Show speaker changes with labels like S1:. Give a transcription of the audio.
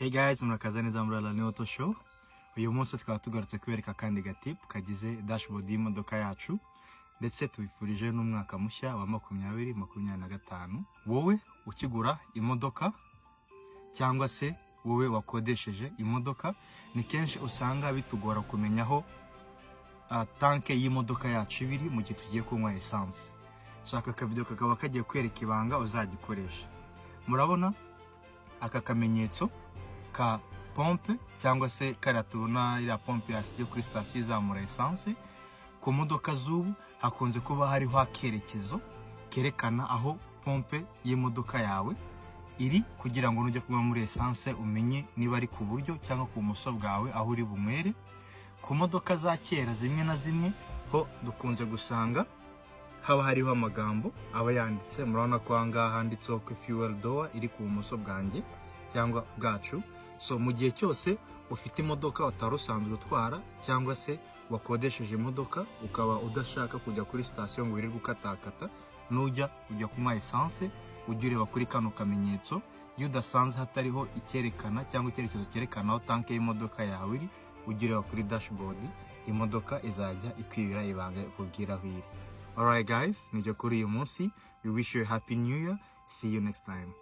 S1: Hey guys, murakaza neza muri Alani Auto Show. Uyu munsi twaba tugarutse kwereka kandi gatip kagize dashboard y'imodoka yacu, ndetse tubifurije n'umwaka mushya wa 2025. Wowe ukigura imodoka cyangwa se wowe wakodesheje imodoka, ni kenshi usanga bitugora kumenya aho tanke y'imodoka yacu ibiri mu gihe tugiye kunywa essence. Shaka akavideo kakaba kagiye kwereka ibanga uzagikoresha. Murabona aka kamenyetso ka pompe cyangwa se karatubona ira pompe yasiye kuri station izamura essence. Ku modoka z'ubu hakunze kuba hariho akerekezo kerekana aho pompe y'imodoka yawe iri, kugira ngo nujya kunywa muri essence umenye niba ari ku buryo cyangwa ku bumoso bwawe aho uri bunywere. Ku modoka za kera zimwe na zimwe ho dukunze gusanga haba hariho amagambo aba yanditse. Murabona ko ahangaha handitseho ko fuel door iri ku bumoso bwanjye cyangwa bwacu. So mu gihe cyose ufite imodoka utarusanzwe utwara cyangwa se wakodesheje imodoka ukaba udashaka kujya kuri station ngo wirirwe ukatakata, nujya kunywa essence ujye ureba kuri kano kamenyetso. Iyo udasanze hatariho icyerekana cyangwa icyerekezo cyerekana aho tanke y'imodoka yawe iri, ujye ureba kuri dashboard, imodoka izajya ikwibira ibanga kubwira aho iri. Alright guys, nijyo kuri uyu munsi. We wish you a happy new year. See you next time.